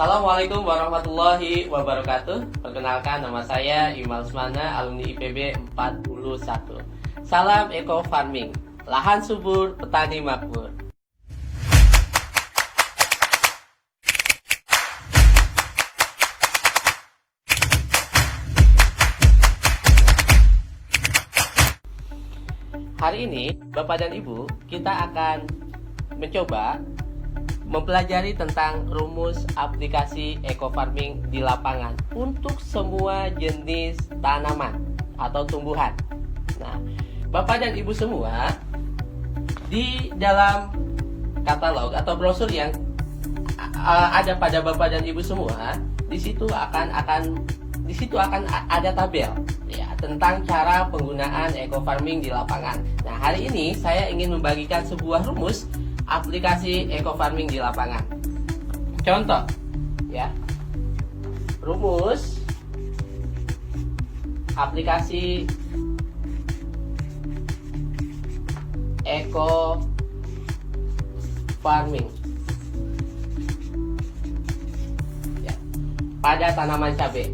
Assalamualaikum warahmatullahi wabarakatuh. Perkenalkan, nama saya Imal Usmana, alumni IPB 41. Salam Eco Farming, lahan subur, petani makmur. Hari ini, Bapak dan Ibu, kita akan mencoba mempelajari tentang rumus aplikasi eco farming di lapangan untuk semua jenis tanaman atau tumbuhan. Nah, Bapak dan Ibu semua, di dalam katalog atau brosur yang ada pada Bapak dan Ibu semua, di situ akan ada tabel ya tentang cara penggunaan eco farming di lapangan. Nah, hari ini saya ingin membagikan sebuah rumus aplikasi eco farming di lapangan. Contoh ya, rumus aplikasi eco farming ya, pada tanaman cabai.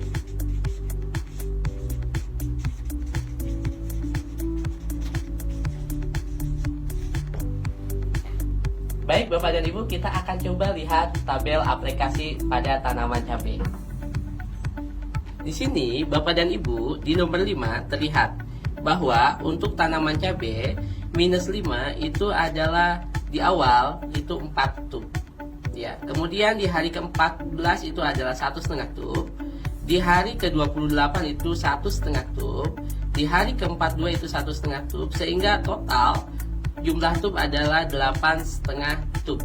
Baik Bapak dan Ibu, kita akan coba lihat tabel aplikasi pada tanaman cabai. Di sini Bapak dan Ibu di nomor 5 terlihat bahwa untuk tanaman cabai minus 5 itu adalah di awal itu 4 tub. Ya, kemudian di hari ke-14 itu adalah 1,5 tub. Di hari ke-28 itu 1,5 tub. Di hari ke-42 itu 1,5 tub, sehingga total jumlah tub adalah 8,5 tub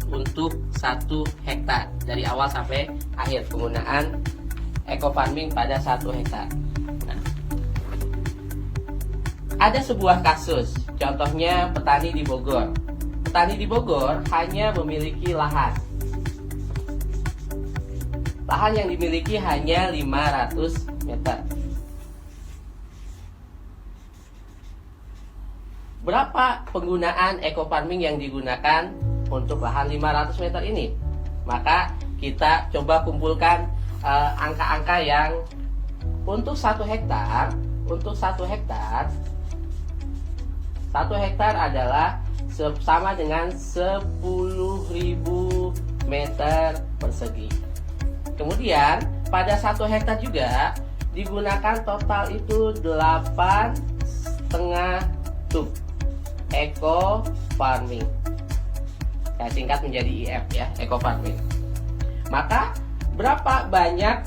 untuk 1 hektar dari awal sampai akhir penggunaan eco farming pada 1 hektar. Nah, ada sebuah kasus, contohnya petani di Bogor. Petani di Bogor hanya memiliki lahan yang dimiliki hanya 500 meter. Berapa penggunaan eco farming yang digunakan untuk lahan 500 meter ini? Maka kita coba kumpulkan angka-angka yang untuk 1 hektar. Untuk 1 hektar adalah sama dengan 10.000 meter persegi. Kemudian pada 1 hektar juga digunakan total itu 8,5 tub eco farming. Saya singkat menjadi IF ya, eco farming. Maka berapa banyak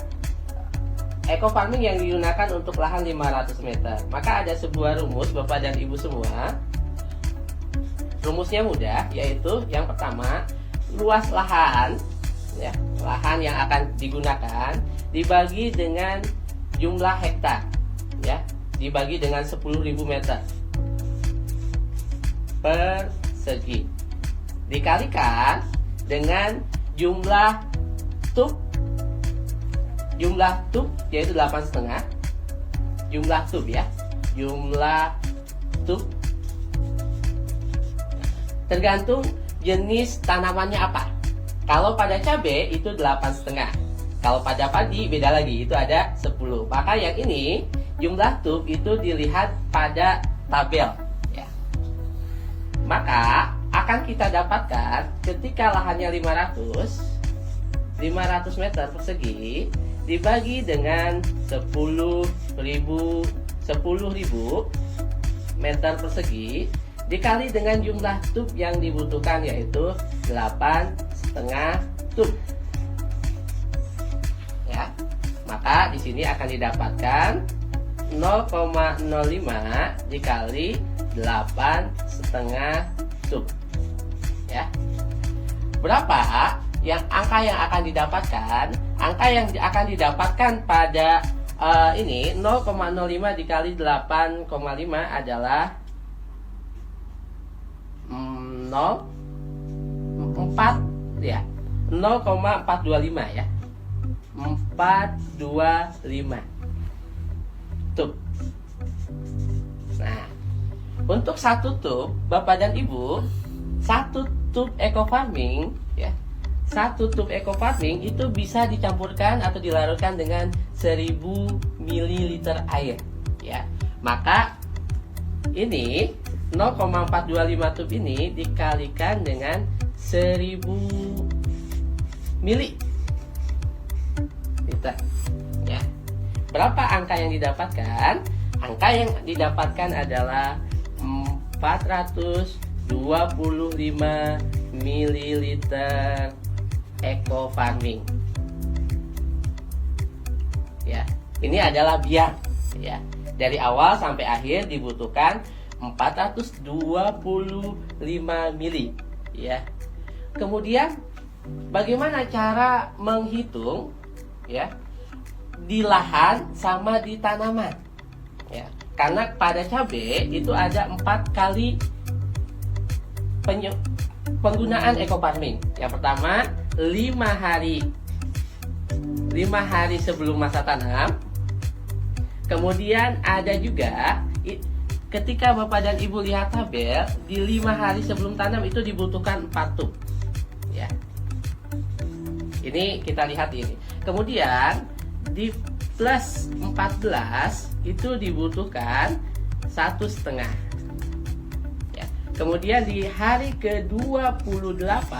eco farming yang digunakan untuk lahan 500 meter? Maka ada sebuah rumus Bapak dan Ibu semua. Rumusnya mudah, yaitu yang pertama, luas lahan ya, lahan yang akan digunakan dibagi dengan jumlah hektar ya, dibagi dengan 10.000 meter persegi dikalikan dengan jumlah tub yaitu 8,5 jumlah tub ya, jumlah tub tergantung jenis tanamannya apa. Kalau pada cabai itu 8,5, kalau pada padi beda lagi, itu ada 10. Maka yang ini jumlah tub itu dilihat pada tabel. Maka akan kita dapatkan ketika lahannya 500 meter persegi dibagi dengan 10.000 meter persegi dikali dengan jumlah tub yang dibutuhkan, yaitu 8,5 tub. Ya. Maka di sini akan didapatkan 0,05 dikali 8,5 tub ya. Berapa angka yang akan didapatkan? Angka yang akan didapatkan pada ini 0,05 dikali 8,5 adalah 0,4 ya, 0,425 ya, 425 tub. Nah, untuk 1 tub Bapak dan Ibu, 1 tub eco farming ya, satu tub eco farming itu bisa dicampurkan atau dilarutkan dengan 1000 ml air ya. Maka ini 0,425 tub ini dikalikan dengan 1000 ml ya. Berapa angka yang didapatkan? Angka yang didapatkan adalah 425 ml eco farming ya. Ini adalah biang ya. Dari awal sampai akhir dibutuhkan 425 ml ya. Kemudian bagaimana cara menghitung ya di lahan sama di tanaman ya? Karena pada cabai itu ada 4 kali penggunaan eco farming. Yang pertama 5 hari sebelum masa tanam. Kemudian ada juga ketika Bapak dan Ibu lihat tabel, di 5 hari sebelum tanam itu dibutuhkan 4 tub ya. Ini kita lihat ini. Kemudian di plus 14 itu dibutuhkan 1,5 ya. Kemudian di hari ke-28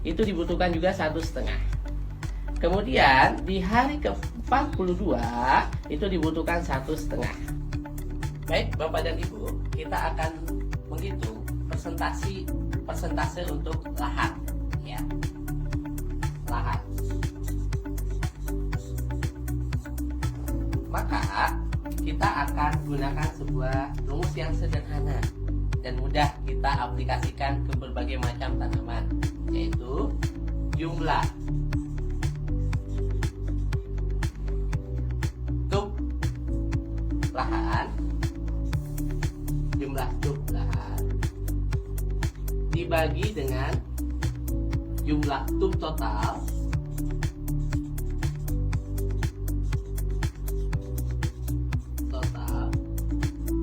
itu dibutuhkan juga 1,5. Kemudian di hari ke-42 itu dibutuhkan 1,5. Baik Bapak dan Ibu, kita akan menghitung persentase untuk lahan ya. Lahan. Maka kita akan gunakan sebuah rumus yang sederhana dan mudah kita aplikasikan ke berbagai macam tanaman, yaitu jumlah tub lahan dibagi dengan jumlah tub total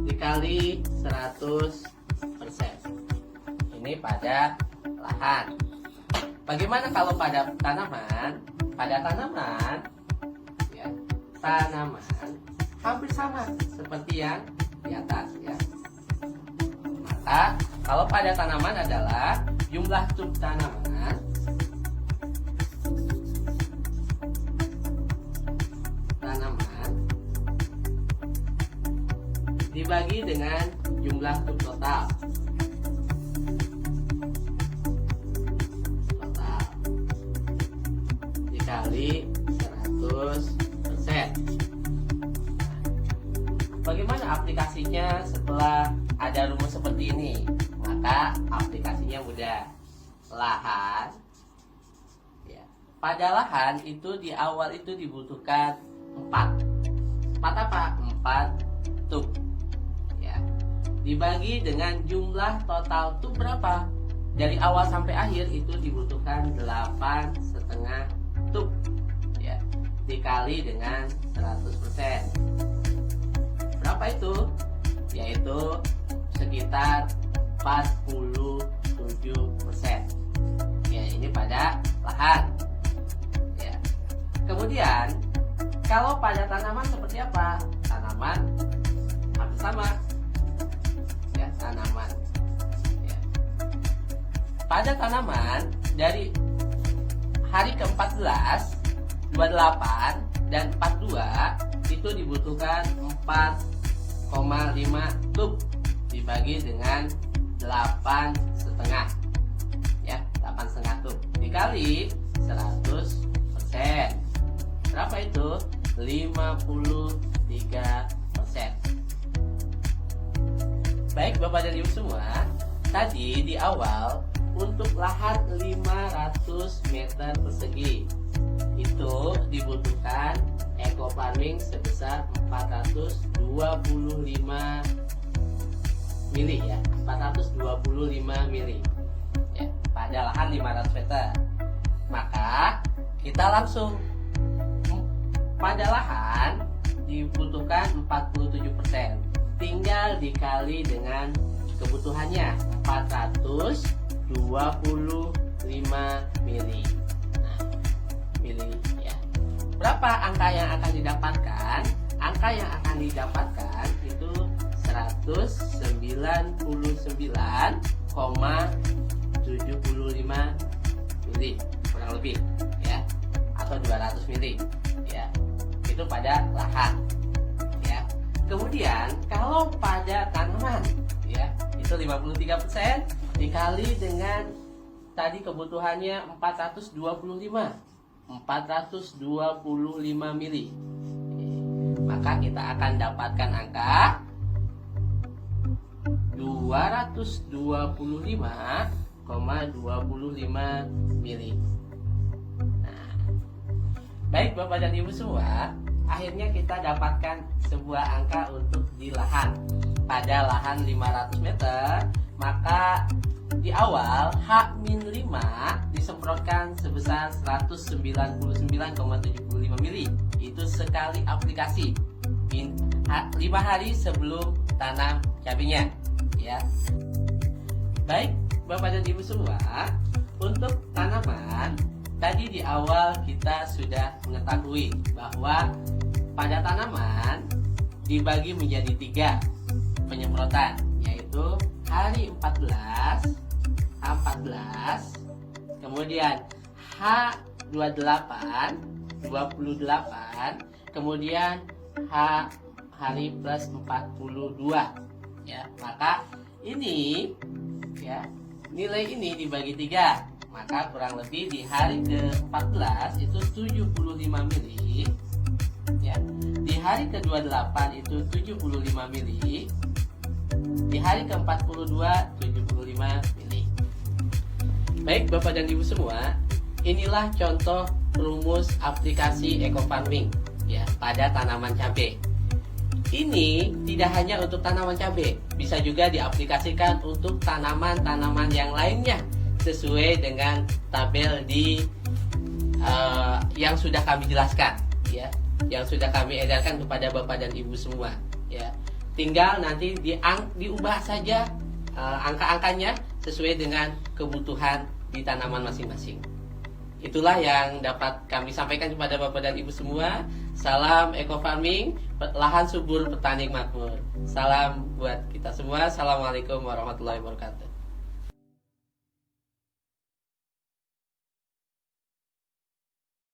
dikali 100%. Ini pada lahan. Bagaimana kalau pada tanaman? Pada tanaman ya, tanaman hampir sama seperti yang di atas ya. Maka kalau pada tanaman adalah jumlah tub tanaman dibagi dengan jumlah tub total dikali 100%. Bagaimana aplikasinya setelah ada rumus seperti ini? Maka aplikasinya mudah. Lahan ya. Pada lahan itu di awal itu dibutuhkan 4 apa? 4 tub ya. Dibagi dengan jumlah total tub berapa? Dari awal sampai akhir itu dibutuhkan 8,5 tub ya. Dikali dengan 100%. Berapa itu? Yaitu sekitar 47%. Ya, ini pada lahan. Ya. Kemudian kalau pada tanaman seperti apa? Tanaman hampir sama. Ya, tanaman. Ya. Pada tanaman dari hari ke-14, 28 dan 42 itu dibutuhkan 4,5 tub dibagi dengan 8,5 ya, 8,5 tub dikali 100%. Berapa itu? 53%. Baik Bapak dan Ibu semua, tadi di awal untuk lahan 500 meter persegi itu dibutuhkan eco farming sebesar 425 mili ya, 425 mili ya, pada lahan 500 meter. Maka kita langsung pada lahan dibutuhkan 47%, tinggal dikali dengan kebutuhannya 425 mili berapa angka yang akan didapatkan? Angka yang akan didapatkan itu 199,75 mili kurang lebih ya, atau 200 mili ya. Itu pada lahan ya. Kemudian kalau pada tanaman ya, itu 53% dikali dengan tadi kebutuhannya 425 mili. Maka kita akan dapatkan angka 225,25 mili. Nah, baik Bapak dan Ibu semua, akhirnya kita dapatkan sebuah angka untuk di lahan. Pada lahan 500 meter, maka di awal H-5 disemprotkan sebesar 199,75 mili. Itu sekali aplikasi 5 hari sebelum tanam cabenya ya. Baik Bapak dan Ibu semua, untuk tanaman tadi di awal kita sudah mengetahui bahwa pada tanaman dibagi menjadi 3 penyemprotan, yaitu hari 14, H14, kemudian H28, 28, kemudian hari plus 42 ya. Maka ini ya, nilai ini dibagi 3, maka kurang lebih di hari ke-14 itu 75 mili ya. Di hari ke-28 itu 75 mili. Di hari ke-42 75 mili. Baik Bapak dan Ibu semua, inilah contoh rumus aplikasi eco farming ya pada tanaman cabai. Ini tidak hanya untuk tanaman cabai, bisa juga diaplikasikan untuk tanaman-tanaman yang lainnya sesuai dengan tabel di yang sudah kami jelaskan ya, yang sudah kami edarkan kepada Bapak dan Ibu semua ya. Tinggal nanti diubah saja angka-angkanya sesuai dengan kebutuhan di tanaman masing-masing. Itulah yang dapat kami sampaikan kepada Bapak dan Ibu semua. Salam eco farming, lahan subur petani makmur. Salam buat kita semua. Assalamualaikum warahmatullahi wabarakatuh.